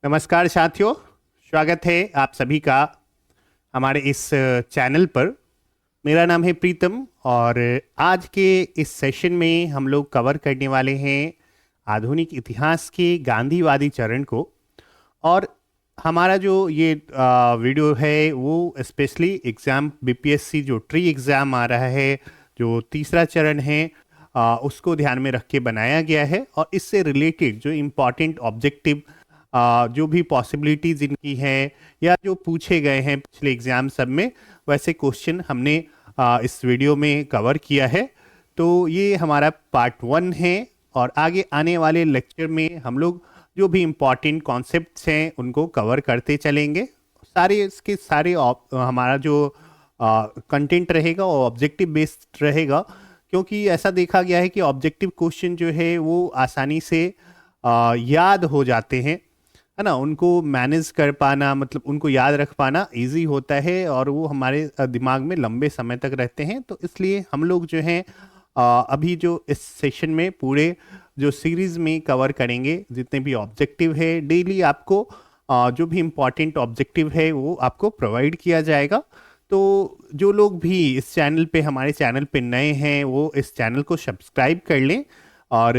नमस्कार साथियों, स्वागत है आप सभी का हमारे इस चैनल पर। मेरा नाम है प्रीतम और आज के इस सेशन में हम लोग कवर करने वाले हैं आधुनिक इतिहास के गांधीवादी चरण को। और हमारा जो ये वीडियो है वो स्पेशली एग्ज़ाम बीपीएससी जो ट्री एग्ज़ाम आ रहा है, जो तीसरा चरण है, उसको ध्यान में रख के बनाया गया है। और इससे रिलेटेड जो इम्पॉर्टेंट ऑब्जेक्टिव जो भी पॉसिबिलिटीज इनकी हैं या जो पूछे गए हैं पिछले एग्जाम सब में, वैसे क्वेश्चन हमने इस वीडियो में कवर किया है। तो ये हमारा पार्ट 1 है और आगे आने वाले लेक्चर में हम लोग जो भी इम्पॉर्टेंट कॉन्सेप्ट्स हैं उनको कवर करते चलेंगे। सारे इसके सारे हमारा जो कंटेंट रहेगा वो ऑब्जेक्टिव बेस्ड रहेगा, क्योंकि ऐसा देखा गया है कि ऑब्जेक्टिव क्वेश्चन जो है वो आसानी से याद हो जाते हैं, है ना। उनको मैनेज कर पाना, मतलब उनको याद रख पाना इजी होता है और वो हमारे दिमाग में लंबे समय तक रहते हैं। तो इसलिए हम लोग जो हैं अभी जो इस सेशन में पूरे जो सीरीज में कवर करेंगे, जितने भी ऑब्जेक्टिव है डेली आपको जो भी इम्पोर्टेंट ऑब्जेक्टिव है वो आपको प्रोवाइड किया जाएगा। तो जो लोग भी इस चैनल पे, हमारे चैनल पे नए हैं, वो इस चैनल को सब्सक्राइब कर लें और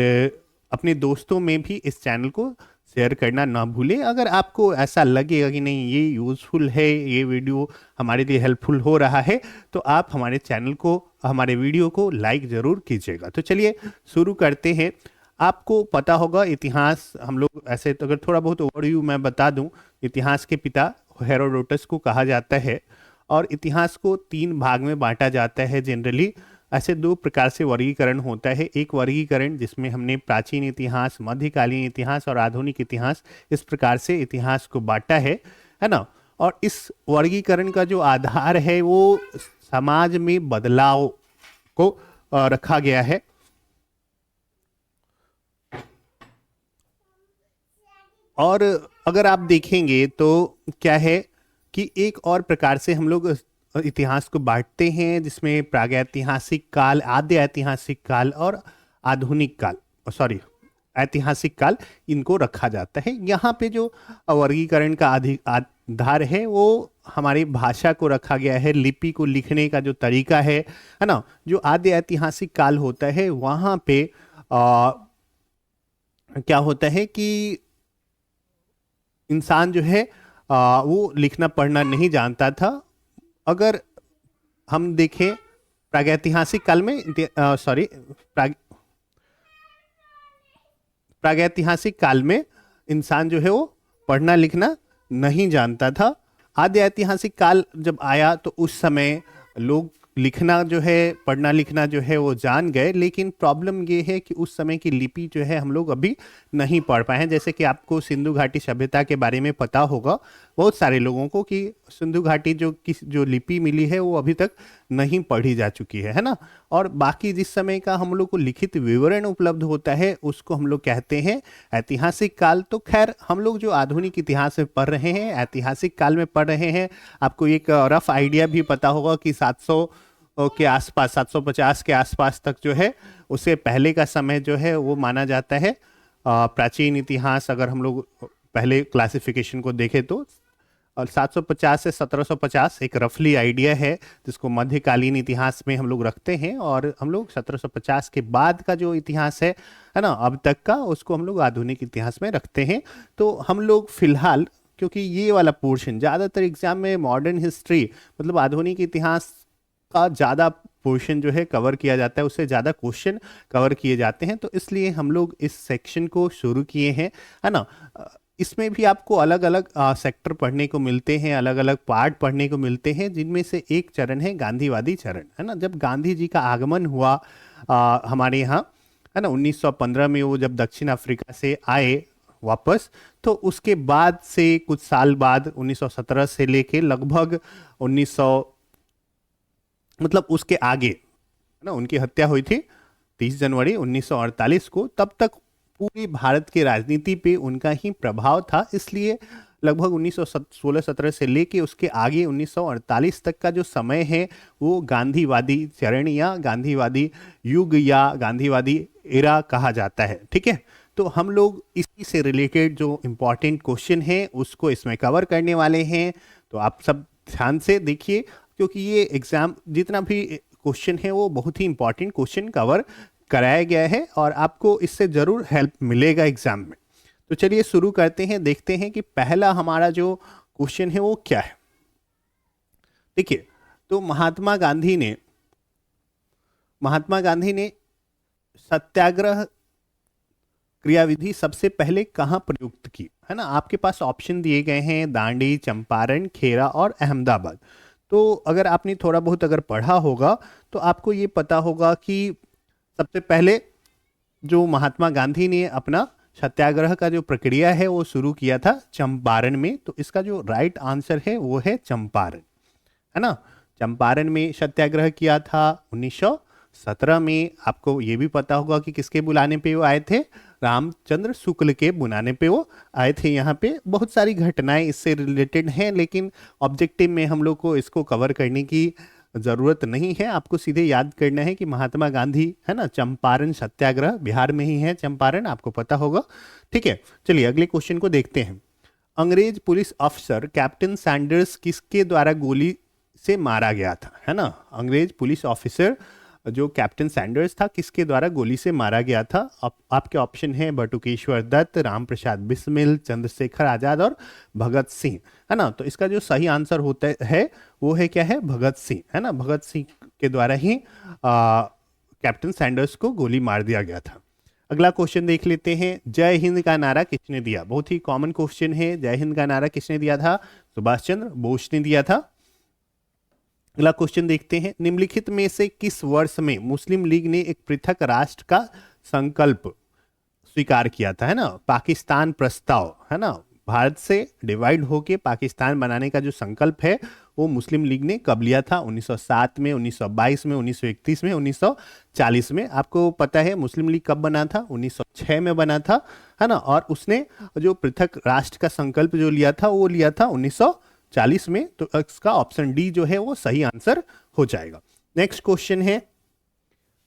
अपने दोस्तों में भी इस चैनल को शेयर करना ना भूलें। अगर आपको ऐसा लगेगा कि नहीं ये यूज़फुल है, ये वीडियो हमारे लिए हेल्पफुल हो रहा है, तो आप हमारे चैनल को, हमारे वीडियो को लाइक ज़रूर कीजिएगा। तो चलिए शुरू करते हैं। आपको पता होगा इतिहास, हम लोग ऐसे तो अगर थोड़ा बहुत ओवरव्यू मैं बता दूं, इतिहास के पिता हेरोडोटस को कहा जाता है और इतिहास को 3 भाग में बांटा जाता है जनरली। ऐसे 2 प्रकार से वर्गीकरण होता है। एक वर्गीकरण जिसमें हमने प्राचीन इतिहास, मध्यकालीन इतिहास और आधुनिक इतिहास, इस प्रकार से इतिहास को बांटा है ना। और इस वर्गीकरण का जो आधार है वो समाज में बदलाव को रखा गया है। और अगर आप देखेंगे तो क्या है कि एक और प्रकार से हम लोग इतिहास को बांटते हैं, जिसमें प्रागैतिहासिक काल, आद्य ऐतिहासिक काल और आधुनिक काल, सॉरी ऐतिहासिक काल, इनको रखा जाता है। यहाँ पे जो वर्गीकरण का आधार है वो हमारी भाषा को रखा गया है, लिपि को लिखने का जो तरीका है ना। जो आद्य ऐतिहासिक काल होता है वहाँ पे क्या होता है कि इंसान जो है वो लिखना पढ़ना नहीं जानता था। अगर हम देखें प्रागैतिहासिक काल में, सॉरी प्रागैतिहासिक काल में इंसान जो है वो पढ़ना लिखना नहीं जानता था। आद्य ऐतिहासिक काल जब आया तो उस समय लोग लिखना जो है, पढ़ना लिखना जो है वो जान गए, लेकिन प्रॉब्लम ये है कि उस समय की लिपि जो है हम लोग अभी नहीं पढ़ पाए हैं। जैसे कि आपको सिंधु घाटी सभ्यता के बारे में पता होगा बहुत सारे लोगों को कि सिंधु घाटी जो लिपि मिली है वो अभी तक नहीं पढ़ी जा चुकी है ना। और बाकी जिस समय का हम लोग को लिखित विवरण उपलब्ध होता है उसको हम लोग कहते हैं ऐतिहासिक काल। तो खैर हम लोग जो आधुनिक इतिहास में पढ़ रहे हैं, ऐतिहासिक काल में पढ़ रहे हैं, आपको एक रफ आइडिया भी पता होगा कि 700 के आसपास, 750 के आसपास तक जो है, उससे पहले का समय जो है वो माना जाता है प्राचीन इतिहास। अगर हम लोग पहले क्लासिफिकेशन को देखें तो और 750 से 1750 एक रफली आइडिया है जिसको मध्यकालीन इतिहास में हम लोग रखते हैं। और हम लोग 1750 के बाद का जो इतिहास है ना, अब तक का, उसको हम लोग आधुनिक इतिहास में रखते हैं। तो हम लोग फिलहाल, क्योंकि ये वाला पोर्शन ज़्यादातर एग्जाम में मॉडर्न हिस्ट्री, मतलब आधुनिक इतिहास का ज़्यादा पोर्शन जो है कवर किया जाता है, उससे ज़्यादा क्वेश्चन कवर किए जाते हैं, तो इसलिए हम लोग इस सेक्शन को शुरू किए हैं, है ना। इसमें भी आपको अलग अलग सेक्टर पढ़ने को मिलते हैं, अलग अलग पार्ट पढ़ने को मिलते हैं, जिनमें से एक चरण है गांधीवादी चरण, है ना। जब गांधी जी का आगमन हुआ हमारे यहाँ, है ना, 1915 में वो जब दक्षिण अफ्रीका से आए वापस, तो उसके बाद से कुछ साल बाद 1917 से लेके लगभग 1900, मतलब उसके आगे, है ना, उनकी हत्या हुई थी 30 जनवरी 1948 को। तब तक पूरी भारत की राजनीति पे उनका ही प्रभाव था, इसलिए लगभग 1916-17 से लेके उसके आगे 1948 तक का जो समय है वो गांधीवादी चरण या गांधीवादी युग या गांधीवादी एरा कहा जाता है, ठीक है। तो हम लोग इसी से रिलेटेड जो इम्पोर्टेंट क्वेश्चन है उसको इसमें कवर करने वाले हैं। तो आप सब ध्यान से देखिए, क्योंकि ये एग्जाम जितना भी क्वेश्चन है वो बहुत ही इंपॉर्टेंट क्वेश्चन कवर कराया गया है और आपको इससे ज़रूर हेल्प मिलेगा एग्जाम में। तो चलिए शुरू करते हैं, देखते हैं कि पहला हमारा जो क्वेश्चन है वो क्या है। देखिए, तो महात्मा गांधी ने सत्याग्रह क्रियाविधि सबसे पहले कहाँ प्रयुक्त की, है ना। आपके पास ऑप्शन दिए गए हैं दांडी, चंपारण, खेरा और अहमदाबाद। तो अगर आपने थोड़ा बहुत अगर पढ़ा होगा तो आपको ये पता होगा कि सबसे पहले जो महात्मा गांधी ने अपना सत्याग्रह का जो प्रक्रिया है वो शुरू किया था चंपारण में। तो इसका जो राइट आंसर है वो है चंपारण, है ना। चंपारण में सत्याग्रह किया था 1917 में। आपको ये भी पता होगा कि किसके बुलाने पे वो आए थे, रामचंद्र शुक्ल के बुलाने पे वो आए थे। यहाँ पे बहुत सारी घटनाएं इससे रिलेटेड हैं, लेकिन ऑब्जेक्टिव में हम लोग को इसको कवर करने की ज़रूरत नहीं है। आपको सीधे याद करना है कि महात्मा गांधी, है ना, चंपारण सत्याग्रह बिहार में ही है चंपारण, आपको पता होगा। ठीक है, चलिए अगले क्वेश्चन को देखते हैं। अंग्रेज पुलिस अफसर कैप्टन सैंडर्स किसके द्वारा गोली से मारा गया था, है ना। अंग्रेज पुलिस ऑफिसर जो कैप्टन सैंडर्स था किसके द्वारा गोली से मारा गया था। आपके ऑप्शन है बटुकेश्वर दत्त, राम प्रसाद बिस्मिल, चंद्रशेखर आजाद और भगत सिंह, है ना। तो इसका जो सही आंसर होता है वो है क्या है, भगत सिंह, है ना। भगत सिंह के द्वारा ही कैप्टन सैंडर्स को गोली मार दिया गया था। अगला क्वेश्चन देख लेते हैं। जय हिंद का नारा किसने दिया, बहुत ही कॉमन क्वेश्चन है। जय हिंद का नारा किसने दिया था, सुभाष चंद्र बोस ने दिया था। अगला क्वेश्चन देखते हैं। निम्नलिखित में से किस वर्ष में मुस्लिम लीग ने एक पृथक राष्ट्र का संकल्प स्वीकार किया था, है ना। पाकिस्तान प्रस्ताव, है ना, भारत से डिवाइड होके पाकिस्तान बनाने का जो संकल्प है वो मुस्लिम लीग ने कब लिया था, 1907 में, 1922 में, 1931 में, 1940 में। आपको पता है मुस्लिम लीग कब बना था, 1906 में बना था, है ना। और उसने जो पृथक राष्ट्र का संकल्प जो लिया था वो लिया था 1940 में। तो इसका ऑप्शन डी जो है वो सही आंसर हो जाएगा। नेक्स्ट क्वेश्चन है।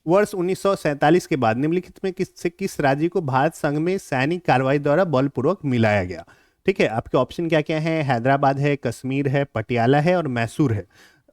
वर्ष 1947 के बाद निम्नलिखित में किस राज्य को भारत संघ में सैनिक कार्रवाई द्वारा बलपूर्वक मिलाया गया। ठीक है, आपके ऑप्शन क्या क्या है, हैदराबाद है, कश्मीर है, पटियाला है और मैसूर है।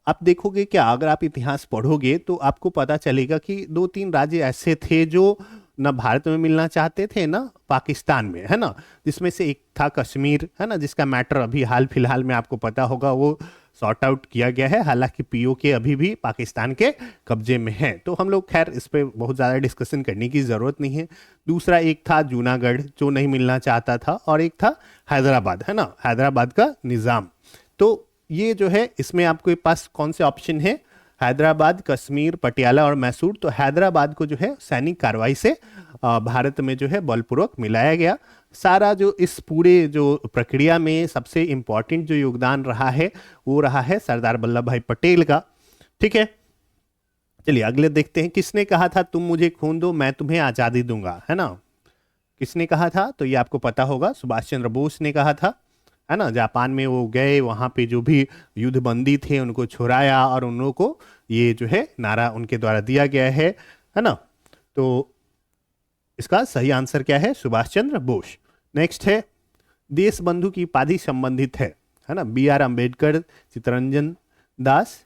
आप देखोगे क्या, अगर आप इतिहास पढ़ोगे तो आपको पता चलेगा कि 2-3 राज्य ऐसे थे जो ना भारत में मिलना चाहते थे ना पाकिस्तान में, है ना। जिसमें से एक था कश्मीर, है ना, जिसका मैटर अभी हाल फिलहाल में आपको पता होगा वो सॉर्ट आउट किया गया है। हालांकि पीओके अभी भी पाकिस्तान के कब्जे में है, तो हम लोग खैर इस पर बहुत ज़्यादा डिस्कशन करने की ज़रूरत नहीं है। दूसरा एक था जूनागढ़ जो नहीं मिलना चाहता था, और एक था हैदराबाद, है ना, हैदराबाद का निज़ाम। तो ये जो है इसमें आपके पास कौन से ऑप्शन है, हैदराबाद, कश्मीर, पटियाला और मैसूर। तो हैदराबाद को जो है सैनिक कार्रवाई से भारत में जो है बलपूर्वक मिलाया गया। सारा जो इस पूरे जो प्रक्रिया में सबसे इम्पोर्टेंट जो योगदान रहा है वो रहा है सरदार वल्लभ भाई पटेल का। ठीक है, चलिए अगले देखते हैं। किसने कहा था तुम मुझे खून दो मैं तुम्हें आज़ादी दूंगा, है ना। किसने कहा था, तो ये आपको पता होगा, सुभाष चंद्र बोस ने कहा था, है ना। जापान में वो गए, वहाँ पे जो भी युद्धबंदी थे उनको छुड़ाया और उन लोगों को ये जो है नारा उनके द्वारा दिया गया है ना। तो इसका सही आंसर क्या है, सुभाष चंद्र बोस। नेक्स्ट है। देश बंधु की उपाधि संबंधित है ना, BR अम्बेडकर, चित्तरंजन दास,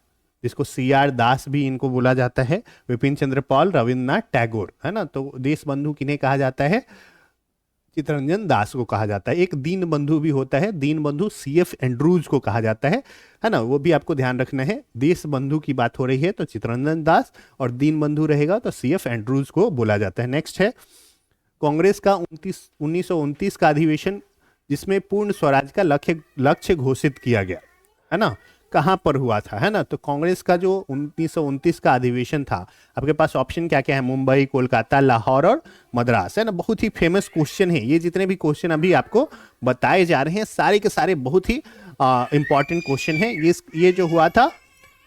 जिसको CR दास भी इनको बोला जाता है, विपिन चंद्र पाल, रविन्द्रनाथ टैगोर, है ना। तो देश बंधु किन्हें कहा जाता है, चित्तरंजन दास को कहा जाता है। एक दीन बंधु भी होता है, दीन बंधु CF एंड्रूज को कहा जाता है ना। वो भी आपको ध्यान रखना है। देश बंधु की बात हो रही है तो चित्तरंजन दास, और दीन बंधु रहेगा तो CF एंड्रूज को बोला जाता है। नेक्स्ट है। कांग्रेस का 1929 का अधिवेशन जिसमें पूर्ण स्वराज का लक्ष्य घोषित किया गया, है ना, कहाँ पर हुआ था, है ना। तो कांग्रेस का जो 1929 का अधिवेशन था, आपके पास ऑप्शन क्या क्या है, मुंबई, कोलकाता, लाहौर और मद्रास, है ना। बहुत ही फेमस क्वेश्चन है ये। जितने भी क्वेश्चन अभी आपको बताए जा रहे हैं सारे के सारे बहुत ही इंपॉर्टेंट क्वेश्चन है। ये जो हुआ था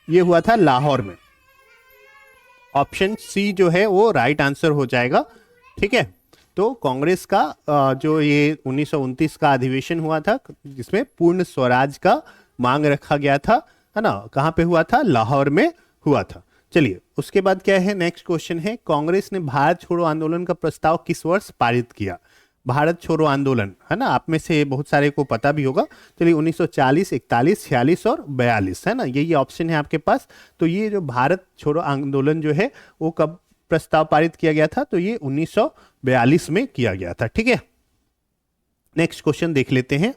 ये हुआ था लाहौर में। ऑप्शन सी जो है वो राइट आंसर हो जाएगा। ठीक है, तो कांग्रेस का जो ये 1929 का अधिवेशन हुआ था जिसमें पूर्ण स्वराज का मांग रखा गया था, है ना, कहाँ पे हुआ था, लाहौर में हुआ था। चलिए उसके बाद क्या है, नेक्स्ट क्वेश्चन है। कांग्रेस ने भारत छोड़ो आंदोलन का प्रस्ताव किस वर्ष पारित किया। भारत छोड़ो आंदोलन, है ना, आप में से बहुत सारे को पता भी होगा। चलिए 1940, 41, 46 और 42, है ना, यही ऑप्शन है आपके पास। तो ये जो भारत छोड़ो आंदोलन जो है वो कब प्रस्ताव पारित किया गया था? तो ये 1942 में किया गया था। ठीक है, नेक्स्ट क्वेश्चन देख लेते हैं।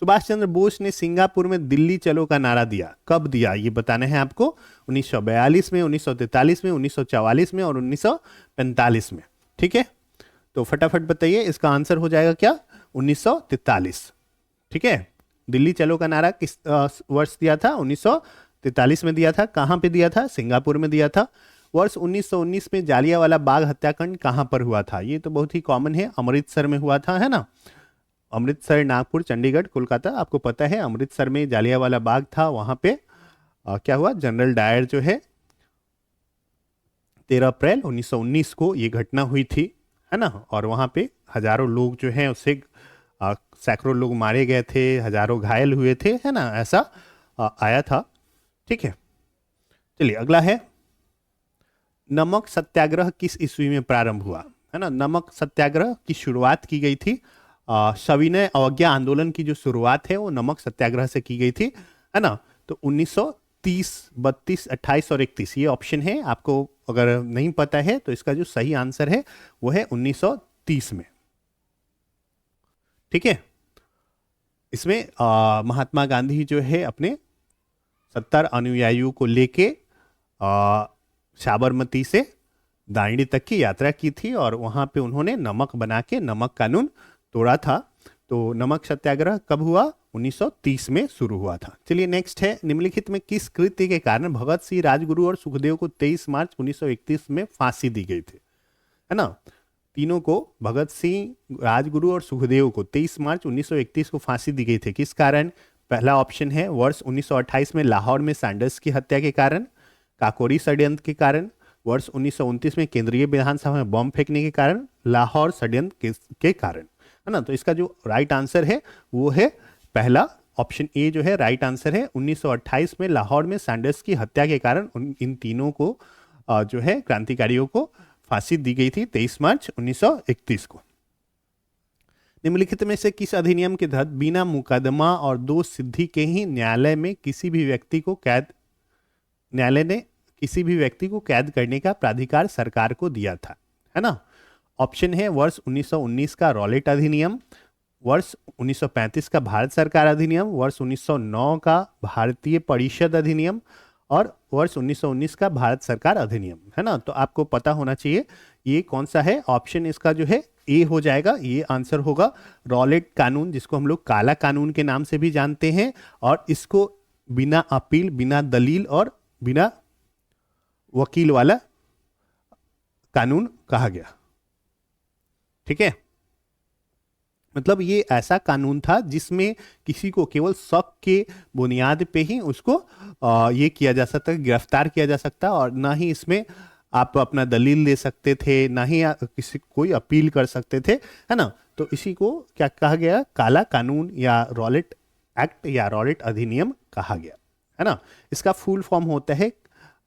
सुभाष चंद्र बोस ने सिंगापुर में दिल्ली चलो का नारा दिया, कब दिया ये बताना है आपको। 1942 में, 1943 में, 1944 में और 1945 में। ठीक है, तो फटाफट बताइए, इसका आंसर हो जाएगा क्या? 1943। ठीक है, दिल्ली चलो का नारा किस वर्ष दिया था? 1943 में दिया था। कहां पे दिया था? सिंगापुर में दिया था। वर्ष 1919 में जालियांवाला बाग हत्याकांड कहां पर हुआ था? ये तो बहुत ही कॉमन है, अमृतसर में हुआ था, है ना। अमृतसर, नागपुर, चंडीगढ़, कोलकाता, आपको पता है अमृतसर में जालियांवाला बाग था। वहां पे क्या हुआ? जनरल डायर जो है 13 अप्रैल 1919 को ये घटना हुई थी, है ना। और वहां पे हजारों लोग जो हैं उससे सैकड़ों लोग मारे गए थे, हजारों घायल हुए थे, है ना, ऐसा आया था। ठीक है, चलिए अगला है, नमक सत्याग्रह किस ईस्वी में प्रारंभ हुआ? है ना, नमक सत्याग्रह की शुरुआत की गई थी, सविनय अवज्ञा आंदोलन की जो शुरुआत है वो नमक सत्याग्रह से की गई थी, है ना। तो 1930, 32, 28 और 31 ये ऑप्शन है। आपको अगर नहीं पता है तो इसका जो सही आंसर है वो है 1930 में। ठीक है, इसमें महात्मा गांधी जो है अपने 70 अनुयायियों को लेके साबरमती से दांडी तक की यात्रा की थी और वहां पे उन्होंने नमक बना के नमक कानून तोड़ा था। तो नमक सत्याग्रह कब हुआ? 1930 में शुरू हुआ था। चलिए नेक्स्ट है, निम्नलिखित में किस कृत्य के कारण भगत सिंह, राजगुरु और सुखदेव को 23 मार्च 1931 में फांसी दी गई थी? है ना, तीनों को, भगत सिंह, राजगुरु और सुखदेव को 23 मार्च 1931 को फांसी दी गई थी। किस कारण? पहला ऑप्शन है वर्ष 1928 में लाहौर में सैंडर्स की हत्या के कारण, काकोरी षड्यंत्र के कारण, वर्ष 1929 में केंद्रीय विधानसभा में बम फेंकने के कारण, लाहौर षड्यंत्र के कारण, है ना। तो इसका जो राइट आंसर है वो है पहला ऑप्शन ए जो है राइट आंसर है। 1928 में लाहौर में सैंडर्स की हत्या के कारण इन तीनों को जो है क्रांतिकारियों को फांसी दी गई थी 23 मार्च 1931 को। निम्नलिखित में से किस अधिनियम के तहत बिना मुकदमा और दोष सिद्धि के ही न्यायालय ने किसी भी व्यक्ति को कैद करने का प्राधिकार सरकार को दिया था? है ना, ऑप्शन है वर्ष 1919 का रॉलेट अधिनियम, वर्ष 1935 का भारत सरकार अधिनियम, वर्ष 1909 का भारतीय परिषद अधिनियम और वर्ष 1919 का भारत सरकार अधिनियम, है ना। तो आपको पता होना चाहिए ये कौन सा है। ऑप्शन इसका जो है ए हो जाएगा, ये आंसर होगा। रॉलेट कानून, जिसको हम लोग काला कानून के नाम से भी जानते हैं, और इसको बिना अपील, बिना दलील और बिना वकील वाला कानून कहा गया। ठीक है, मतलब ये ऐसा कानून था जिसमें किसी को केवल शक के बुनियाद पे ही उसको ये किया जा सकता, गिरफ्तार किया जा सकता, और ना ही इसमें आप अपना दलील दे सकते थे, ना ही किसी कोई अपील कर सकते थे, है ना। तो इसी को क्या कहा गया? काला कानून या रॉलेट एक्ट या रॉलेट अधिनियम कहा गया, है ना। इसका फुल फॉर्म होता है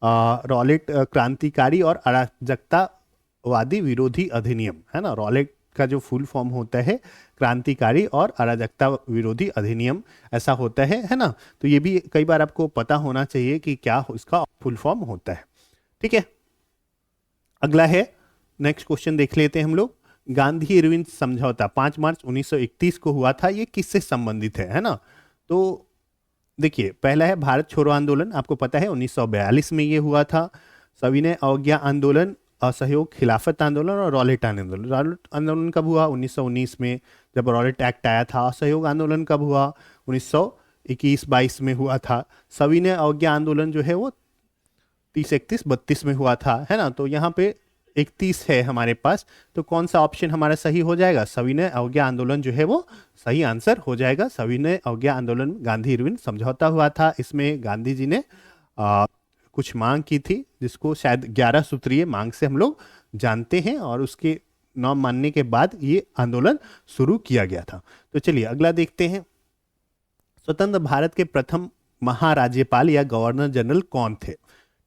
रॉलेट क्रांतिकारी और अराजकतावादी विरोधी अधिनियम, है ना। रॉलेट का जो फुल फॉर्म होता है क्रांतिकारी और अराजकता विरोधी अधिनियम, ऐसा होता है ना। तो ये भी कई बार आपको पता होना चाहिए कि क्या इसका फुल फॉर्म होता है। ठीक है, अगला है, नेक्स्ट क्वेश्चन देख लेते हैं हम लोग। गांधी इरविन समझौता 5 मार्च 1931 को हुआ था, ये किससे संबंधित है ना। तो देखिए, पहला है भारत छोड़ो आंदोलन, आपको पता है 1942 में ये हुआ था। सविनय अवज्ञा आंदोलन, असहयोग खिलाफत आंदोलन और रॉलेट आंदोलन। रॉलेट आंदोलन कब हुआ? 1919 में, जब रॉलेट एक्ट आया था। असहयोग आंदोलन कब हुआ? 1921-22 में हुआ था। सविनय अवज्ञा आंदोलन जो है वो 30, 31, 32 में हुआ था, है ना। तो यहाँ पे 31 है हमारे पास, तो कौन सा ऑप्शन हमारा सही हो जाएगा? सविनय अवज्ञा आंदोलन जो है वो सही आंसर हो जाएगा। सविनय अवज्ञा आंदोलन गांधी इरविन समझौता हुआ था। इसमें गांधी जी ने कुछ मांग की थी, जिसको शायद 11 सूत्रीय मांग से हम लोग जानते हैं, और उसके न मानने के बाद ये आंदोलन शुरू किया गया था। तो चलिए अगला देखते हैं। स्वतंत्र भारत के प्रथम महाराज्यपाल या गवर्नर जनरल कौन थे?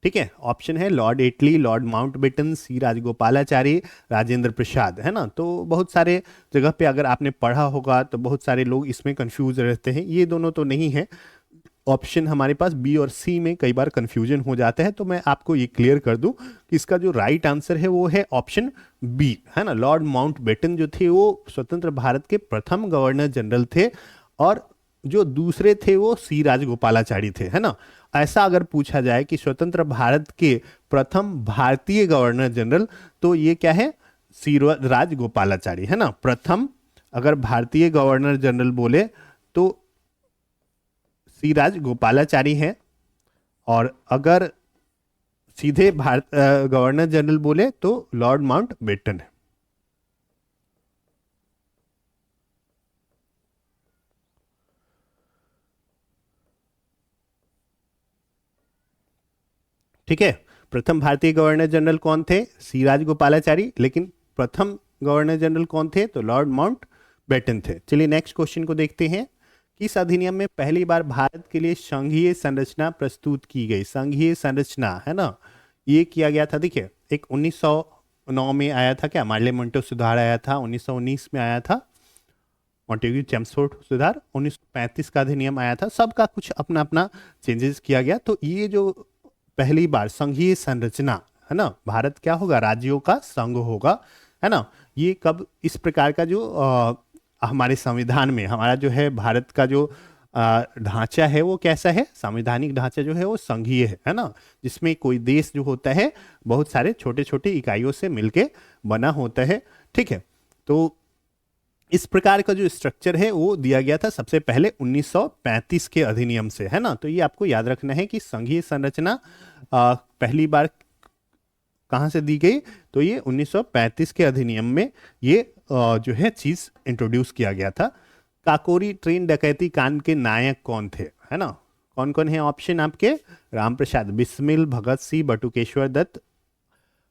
ठीक है, ऑप्शन है लॉर्ड एटली, लॉर्ड माउंटबेटन, सी राजगोपालाचारी, राजेंद्र प्रसाद, है ना। तो बहुत सारे जगह पे अगर आपने पढ़ा होगा तो बहुत सारे लोग इसमें कंफ्यूज रहते हैं, ये दोनों तो नहीं है। ऑप्शन हमारे पास बी और सी में कई बार कंफ्यूजन हो जाता है, तो मैं आपको ये क्लियर कर दूं कि इसका जो राइट आंसर है वो है ऑप्शन बी, है ना। लॉर्ड माउंटबेटन जो थे वो स्वतंत्र भारत के प्रथम गवर्नर जनरल थे, और जो दूसरे थे वो सी राजगोपालाचारी थे, है ना। ऐसा अगर पूछा जाए कि स्वतंत्र भारत के प्रथम भारतीय गवर्नर जनरल, तो ये क्या है, सी राजगोपालाचारी, है ना। प्रथम अगर भारतीय गवर्नर जनरल बोले तो सी राजगोपालाचारी हैं, और अगर सीधे भारत गवर्नर जनरल बोले तो लॉर्ड माउंटबेटन है। ठीक है, प्रथम भारतीय गवर्नर जनरल कौन थे, सी राजगोपालाचारी, लेकिन प्रथम गवर्नर जनरल कौन थे, तो लॉर्ड माउंटबेटन थे। चलिए नेक्स्ट क्वेश्चन को देखते हैं। किस अधिनियम में पहली बार भारत के लिए संघीय संरचना प्रस्तुत की गई, संघीय संरचना, है ना, ये किया गया था। देखिए, एक 1909 में आया था, क्या मार्ले मंटो सुधार आया था, 1919 में आया था मॉन्टेग्यू चेम्सफोर्ड सुधार, 1935 का अधिनियम आया था, सबका कुछ अपना अपना चेंजेस किया गया। तो ये जो पहली बार संघीय संरचना, है ना, भारत क्या होगा, राज्यों का संघ होगा, है ना, ये कब इस प्रकार का जो हमारे संविधान में हमारा जो है भारत का जो ढांचा है वो कैसा है, संवैधानिक ढांचा जो है वो संघीय है ना, जिसमें कोई देश जो होता है बहुत सारे छोटे छोटे इकाइयों से मिलके बना होता है। ठीक है, तो इस प्रकार का जो स्ट्रक्चर है वो दिया गया था सबसे पहले 1935 के अधिनियम से, है ना। तो ये आपको याद रखना है कि संघीय संरचना पहली बार कहाँ से दी गई, तो ये 1935 के अधिनियम में ये जो है चीज इंट्रोड्यूस किया गया था। काकोरी ट्रेन डकैती कांड के नायक कौन थे, है ना, कौन कौन है ऑप्शन आपके, राम प्रसाद बिस्मिल, भगत सिंह, बटुकेश्वर दत्त,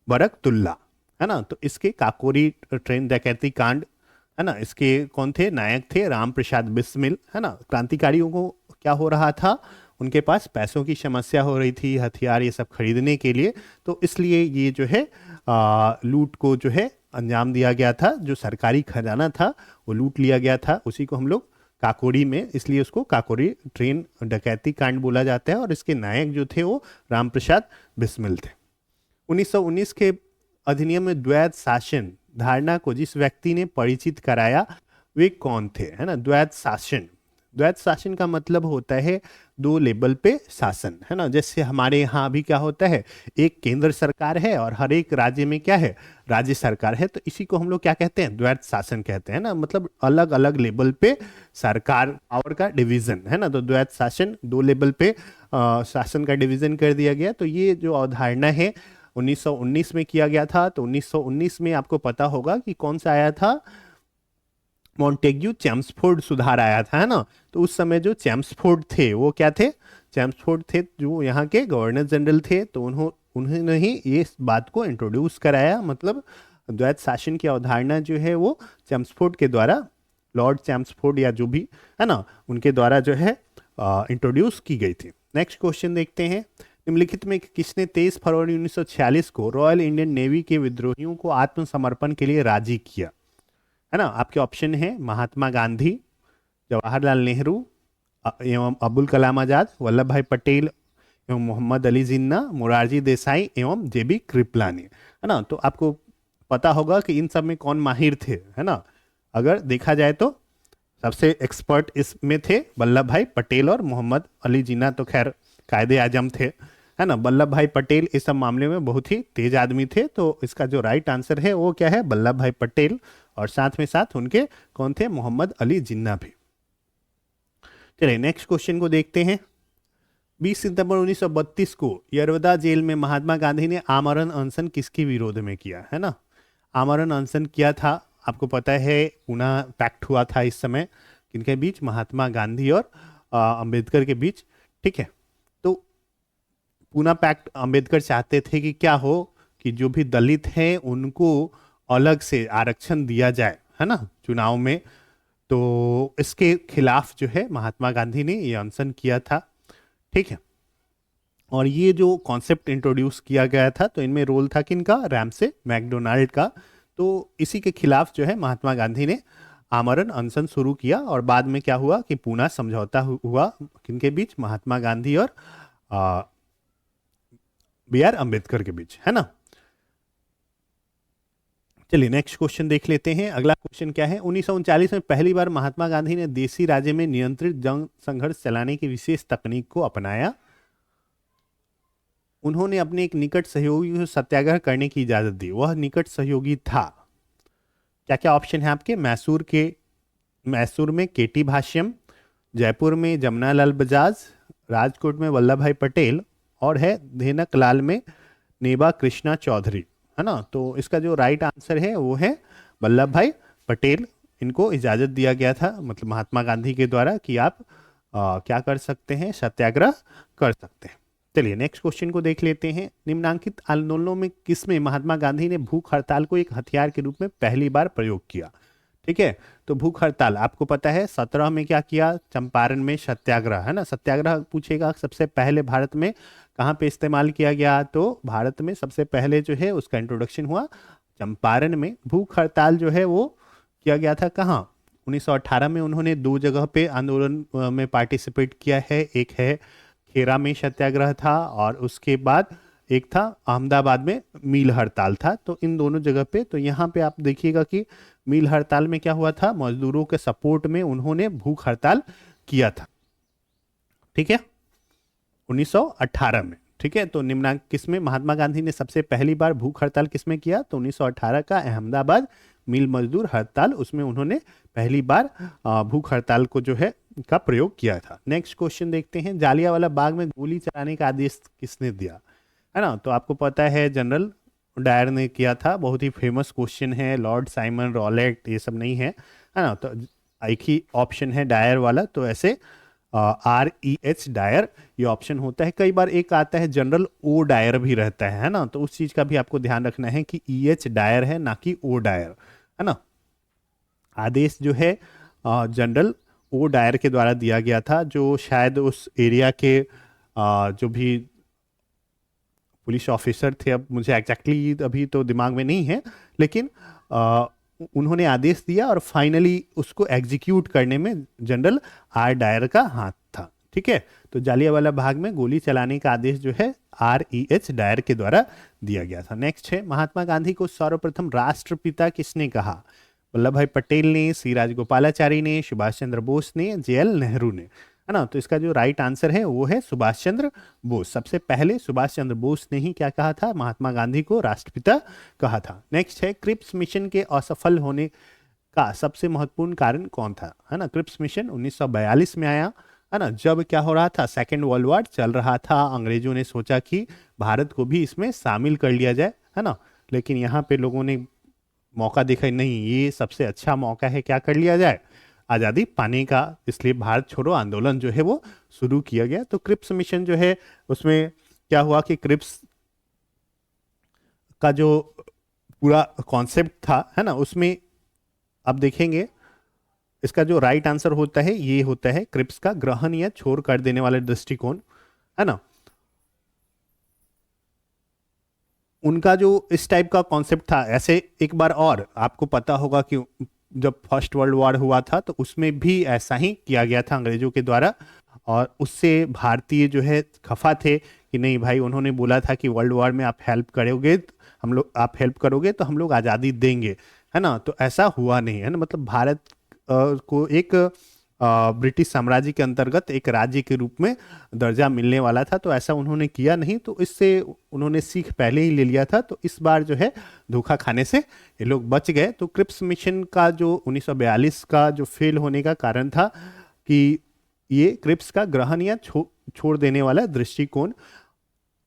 बरकतुल्ला, है ना। तो इसके काकोरी ट्रेन डकैती कांड, है ना, इसके कौन थे नायक, थे राम प्रसाद बिस्मिल, है ना। क्रांतिकारियों को क्या हो रहा था, उनके पास पैसों की समस्या हो रही थी, हथियार ये सब खरीदने के लिए, तो इसलिए ये जो है लूट को जो है अंजाम दिया गया था। जो सरकारी खजाना था वो लूट लिया गया था, उसी को हम लोग काकोरी में, इसलिए उसको काकोरी ट्रेन डकैती कांड बोला जाता है, और इसके नायक जो थे वो राम प्रसाद बिस्मिल थे। 1919 के अधिनियम में द्वैध शासन धारणा को जिस व्यक्ति ने परिचित कराया वे कौन थे, है ना। द्वैध शासन, द्वैध शासन का मतलब होता है दो लेवल पे शासन, है ना। जैसे हमारे यहाँ अभी क्या होता है, एक केंद्र सरकार है और हर एक राज्य में क्या है, राज्य सरकार है, तो इसी को हम लोग क्या कहते हैं, द्वैध शासन कहते हैं ना। मतलब अलग अलग लेवल पे सरकार पावर का डिवीजन, है ना। तो द्वैध शासन, दो लेवल पे शासन का डिवीजन कर दिया गया। तो ये जो अवधारणा है 1919 में किया गया था। तो 1919 में आपको पता होगा कि कौन सा आया था, मॉन्टेग्यू चेम्सफोर्ड सुधार आया था, है ना। तो उस समय जो चेम्सफोर्ड थे वो क्या थे, चेम्सफोर्ड थे जो यहाँ के गवर्नर जनरल थे, तो उन्होंने ही ये बात को इंट्रोड्यूस कराया। मतलब द्वैध शासन की अवधारणा जो है वो चेम्सफोर्ड के द्वारा, लॉर्ड चेम्सफोर्ड या जो भी, है ना, उनके द्वारा जो है इंट्रोड्यूस की गई थी। नेक्स्ट क्वेश्चन देखते हैं। निम्नलिखित में किसने 23 फरवरी 1946 को रॉयल इंडियन नेवी के विद्रोहियों को आत्मसमर्पण के लिए राजी किया, है ना। आपके ऑप्शन है महात्मा गांधी, जवाहरलाल नेहरू एवं अबुल कलाम आजाद, वल्लभ भाई पटेल एवं मोहम्मद अली जिन्ना, मोरारजी देसाई एवं जेबी कृपलानी, है ना। तो आपको पता होगा कि इन सब में कौन माहिर थे, है ना। अगर देखा जाए तो सबसे एक्सपर्ट इसमें थे वल्लभ भाई पटेल, और मोहम्मद अली जिन्ना तो खैर कायदे आजम थे, है ना। वल्लभ भाई पटेल इस सब मामले में बहुत ही तेज आदमी थे। तो इसका जो राइट आंसर है वो क्या है, वल्लभ भाई पटेल, और साथ में साथ उनके कौन थे, मोहम्मद अली जिन्ना भी। चलिए नेक्स्ट क्वेश्चन को देखते हैं। 20 सितंबर 1932 को यरवदा जेल में महात्मा गांधी ने आमरण अनशन किसके विरोध में किया, है ना। आमरण अनशन किया था, आपको पता है पूना पैक्ट हुआ था इस समय किनके बीच, महात्मा गांधी और अंबेडकर के बीच। ठीक है, तो पूना पैक्ट अंबेडकर चाहते थे कि क्या हो, कि जो भी दलित हैं उनको अलग से आरक्षण दिया जाए, है ना, चुनाव में। तो इसके खिलाफ जो है महात्मा गांधी ने ये अनशन किया था। ठीक है, और ये जो कॉन्सेप्ट इंट्रोड्यूस किया गया था तो इनमें रोल था किनका, रैमसे मैकडोनाल्ड का। तो इसी के खिलाफ जो है महात्मा गांधी ने आमरण अनशन शुरू किया और बाद में क्या हुआ कि पूना समझौता हुआ किनके बीच, महात्मा गांधी और बी आर अम्बेडकर के बीच, है ना। चलिए नेक्स्ट क्वेश्चन देख लेते हैं। अगला क्वेश्चन क्या है, 1939 में पहली बार महात्मा गांधी ने देसी राज्य में नियंत्रित जंग संघर्ष चलाने की विशेष तकनीक को अपनाया। उन्होंने अपने एक निकट सहयोगी को सत्याग्रह करने की इजाजत दी। वह निकट सहयोगी था, क्या क्या ऑप्शन है आपके, मैसूर में केटी भाष्यम, जयपुर में जमनालाल बजाज, राजकोट में वल्लभ भाई पटेल, और है धेनकलाल में नेबा कृष्णा चौधरी, है ना। तो इसका जो राइट आंसर है वो है वल्लभ भाई पटेल। इनको इजाजत दिया गया था, मतलब महात्मा गांधी के द्वारा, कि आप क्या कर सकते हैं, सत्याग्रह कर सकते हैं। चलिए नेक्स्ट क्वेश्चन को देख लेते हैं। निम्नांकित आंदोलनों में किसमें महात्मा गांधी ने भूख हड़ताल को एक हथियार के रूप में पहली बार प्रयोग किया। ठीक है, तो भूख हड़ताल आपको पता है 17 में क्या किया, चंपारण में सत्याग्रह, है ना। सत्याग्रह पूछेगा सबसे पहले भारत में कहाँ पे इस्तेमाल किया गया, तो भारत में सबसे पहले जो है उसका इंट्रोडक्शन हुआ चंपारण में। भूख हड़ताल जो है वो किया गया था कहाँ, 1918 में। उन्होंने दो जगह पे आंदोलन में पार्टिसिपेट किया है, एक है खेरा में सत्याग्रह था और उसके बाद एक था अहमदाबाद में मील हड़ताल था। तो इन दोनों जगह पे, तो यहाँ पे आप देखिएगा कि मील हड़ताल में क्या हुआ था, मजदूरों के सपोर्ट में उन्होंने भूख हड़ताल किया था। ठीक है, 1918 में। ठीक है, तो निम्नांक किसमें महात्मा गांधी ने सबसे पहली बार भूख हड़ताल किसमें किया, तो 1918 का अहमदाबाद मिल मजदूर हड़ताल, उसमें उन्होंने पहली बार भूख हड़ताल को जो है का प्रयोग किया था। नेक्स्ट क्वेश्चन देखते हैं, जालियांवाला बाग में गोली चलाने का आदेश किसने दिया, है ना। तो आपको पता है जनरल डायर ने किया था, बहुत ही फेमस क्वेश्चन है, लॉर्ड साइमन रॉलेट ये सब नहीं है ना। तो एक ही ऑप्शन है डायर वाला, तो ऐसे REH डायर ये ऑप्शन होता है। कई बार एक आता है जनरल ओ डायर भी रहता है ना, तो उस चीज का भी आपको ध्यान रखना है कि EH डायर है ना कि ओ डायर, है ना। आदेश जो है जनरल ओ डायर के द्वारा दिया गया था, जो शायद उस एरिया के जो भी पुलिस ऑफिसर थे, अब मुझे एग्जैक्टली अभी तो दिमाग में नहीं है, लेकिन उन्होंने आदेश दिया और फाइनली उसको एग्जीक्यूट करने में जनरल R डायर का हाथ था। ठीक है, तो जालियांवाला बाग में गोली चलाने का आदेश जो है REH डायर के द्वारा दिया गया था। नेक्स्ट है, महात्मा गांधी को सर्वप्रथम राष्ट्रपिता किसने कहा, वल्लभ भाई पटेल ने, सी राजगोपालाचारी ने, सुभाष चंद्र बोस ने, JL नेहरू ने, है ना। तो इसका जो राइट आंसर है वो है सुभाष चंद्र बोस। सबसे पहले सुभाष चंद्र बोस ने ही क्या कहा था, महात्मा गांधी को राष्ट्रपिता कहा था। नेक्स्ट है, क्रिप्स मिशन के असफल होने का सबसे महत्वपूर्ण कारण कौन था, है ना। क्रिप्स मिशन 1942 में आया, है ना, जब क्या हो रहा था, सेकेंड वर्ल्ड वॉर चल रहा था। अंग्रेजों ने सोचा कि भारत को भी इसमें शामिल कर लिया जाए, है ना, लेकिन यहाँ पे लोगों ने मौका देखा, नहीं ये सबसे अच्छा मौका है, क्या कर लिया जाए, आज़ादी पाने का। इसलिए भारत छोड़ो आंदोलन जो है वो शुरू किया गया। तो क्रिप्स मिशन जो है उसमें क्या हुआ कि क्रिप्स का जो पूरा कॉन्सेप्ट था, है ना, उसमें अब देखेंगे इसका जो राइट आंसर होता है ये होता है क्रिप्स का ग्रहण या छोड़ कर देने वाला दृष्टिकोण, है ना। उनका जो इस टाइप का कॉन्सेप्ट था, ऐसे एक बार और आपको पता होगा कि जब फर्स्ट वर्ल्ड वॉर हुआ था तो उसमें भी ऐसा ही किया गया था अंग्रेजों के द्वारा, और उससे भारतीय जो है खफा थे कि नहीं भाई, उन्होंने बोला था कि वर्ल्ड वॉर में आप हेल्प करोगे, हम लोग आप हेल्प करोगे तो हम लोग आज़ादी देंगे, है ना। तो ऐसा हुआ नहीं, है ना। मतलब भारत को एक ब्रिटिश साम्राज्य के अंतर्गत एक राज्य के रूप में दर्जा मिलने वाला था, तो ऐसा उन्होंने किया नहीं। तो इससे उन्होंने सीख पहले ही ले लिया था, तो इस बार जो है धोखा खाने से ये लोग बच गए। तो क्रिप्स मिशन का जो 1942 का जो फेल होने का कारण था कि ये क्रिप्स का ग्रहण या छोड़ देने वाला दृष्टिकोण।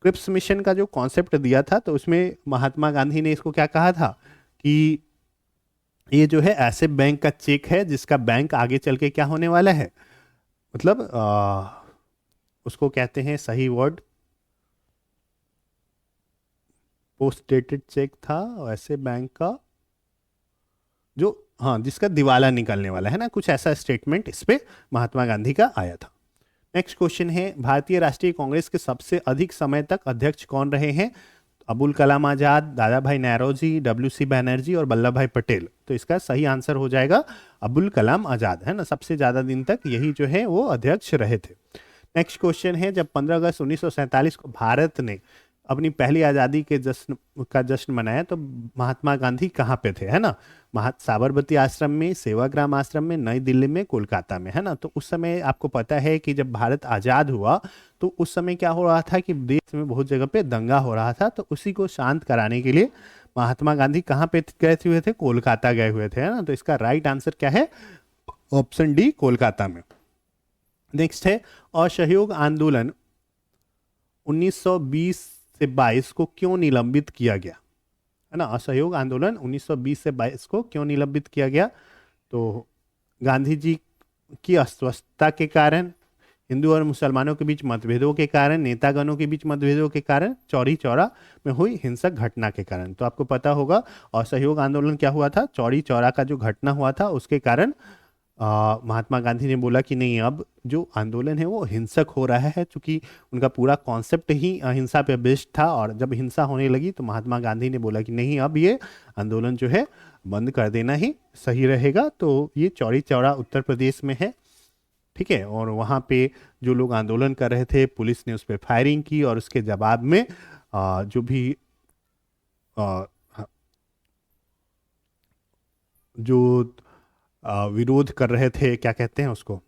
क्रिप्स मिशन का जो कॉन्सेप्ट दिया था तो उसमें महात्मा गांधी ने इसको क्या कहा था कि ये जो है ऐसे बैंक का चेक है जिसका बैंक आगे चल के क्या होने वाला है, मतलब उसको कहते हैं, सही वर्ड पोस्ट डेटेड चेक था, ऐसे बैंक का जो, हाँ, जिसका दिवाला निकलने वाला है ना, कुछ ऐसा स्टेटमेंट इस पे महात्मा गांधी का आया था। नेक्स्ट क्वेश्चन है, भारतीय राष्ट्रीय कांग्रेस के सबसे अधिक समय तक अध्यक्ष कौन रहे हैं? अबुल कलाम आजाद, दादा भाई नौरोजी, डब्ल्यू.सी. बनर्जी और वल्लभ भाई पटेल। तो इसका सही आंसर हो जाएगा अबुल कलाम आजाद, है ना। सबसे ज्यादा दिन तक यही जो है वो अध्यक्ष रहे थे। नेक्स्ट क्वेश्चन है, जब 15 अगस्त 1947 को भारत ने अपनी पहली आज़ादी के जश्न मनाया तो महात्मा गांधी कहाँ पे थे, है ना। साबरमती आश्रम में, सेवाग्राम आश्रम में, नई दिल्ली में, कोलकाता में, है ना। तो उस समय आपको पता है कि जब भारत आज़ाद हुआ तो उस समय क्या हो रहा था कि देश में बहुत जगह पे दंगा हो रहा था, तो उसी को शांत कराने के लिए महात्मा गांधी कहाँ पे गए हुए थे? कोलकाता गए हुए थे, है ना। तो इसका राइट आंसर क्या है? ऑप्शन डी, कोलकाता में। नेक्स्ट है, असहयोग आंदोलन 1920 से 22 को क्यों निलंबित किया गया, है ना। असहयोग आंदोलन 1920 से 22 को क्यों निलंबित किया गया? तो गांधी जी की अस्वस्थता के कारण, हिंदू और मुसलमानों के बीच मतभेदों के कारण, नेतागणों के बीच मतभेदों के कारण, चौरी चौरा में हुई हिंसक घटना के कारण। तो आपको पता होगा असहयोग आंदोलन क्या हुआ था? चौरी चौरा का जो घटना हुआ था उसके कारण महात्मा गांधी ने बोला कि नहीं, अब जो आंदोलन है वो हिंसक हो रहा है, क्योंकि उनका पूरा कॉन्सेप्ट ही अहिंसा पे बेस्ड था। और जब हिंसा होने लगी तो महात्मा गांधी ने बोला कि नहीं, अब ये आंदोलन जो है बंद कर देना ही सही रहेगा। तो ये चौरी चौरा उत्तर प्रदेश में है, ठीक है। और वहाँ पे जो लोग आंदोलन कर रहे थे, पुलिस ने उस पर फायरिंग की और उसके जवाब में जो भी जो विरोध कर रहे थे, क्या कहते हैं उसको,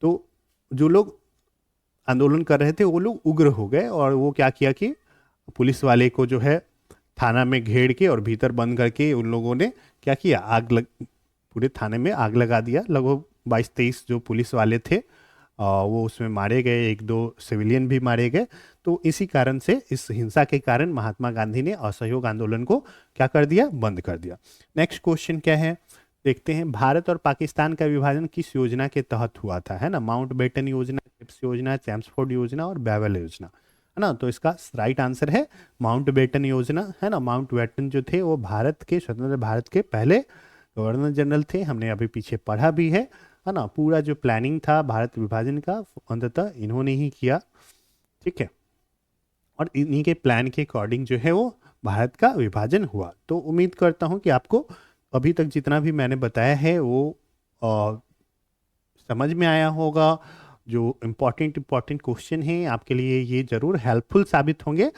तो जो लोग आंदोलन कर रहे थे वो लोग उग्र हो गए और वो क्या किया कि पुलिस वाले को जो है थाना में घेर के और भीतर बंद करके उन लोगों ने क्या किया, पूरे थाने में आग लगा दिया। लगभग 22-23 जो पुलिस वाले थे वो उसमें मारे गए, 1-2 सिविलियन भी मारे गए। तो इसी कारण से, इस हिंसा के कारण महात्मा गांधी ने असहयोग आंदोलन को क्या कर दिया? बंद कर दिया। नेक्स्ट क्वेश्चन क्या है, देखते हैं। भारत और पाकिस्तान का विभाजन किस योजना के तहत हुआ था, है ना। माउंटबेटन योजना, चिप्स योजना, चैम्सफोर्ड योजना और बैबल योजना, है ना। तो इसका राइट आंसर है माउंटबेटन योजना, है ना। माउंटबेटन जो थे वो भारत के, स्वतंत्र भारत के पहले गवर्नर जनरल थे। हमने अभी पीछे पढ़ा भी है ना। पूरा जो प्लानिंग था भारत विभाजन का अंततः इन्होंने ही किया, ठीक है। और इन्हीं के प्लान के अकॉर्डिंग जो है वो भारत का विभाजन हुआ। तो उम्मीद करता हूँ कि आपको अभी तक जितना भी मैंने बताया है वो समझ में आया होगा। जो इम्पोर्टेंट क्वेश्चन हैं आपके लिए ये ज़रूर हेल्पफुल साबित होंगे।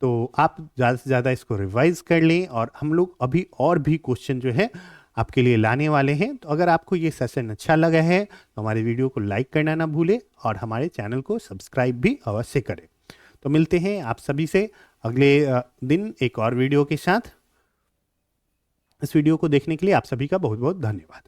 तो आप ज़्यादा से ज़्यादा इसको रिवाइज कर लें और हम लोग अभी और भी क्वेश्चन जो है आपके लिए लाने वाले हैं। तो अगर आपको ये सेशन अच्छा लगा है तो हमारे वीडियो को लाइक करना ना भूलें और हमारे चैनल को सब्सक्राइब भी अवश्य करें। तो मिलते हैं आप सभी से अगले दिन एक और वीडियो के साथ। इस वीडियो को देखने के लिए आप सभी का बहुत बहुत धन्यवाद।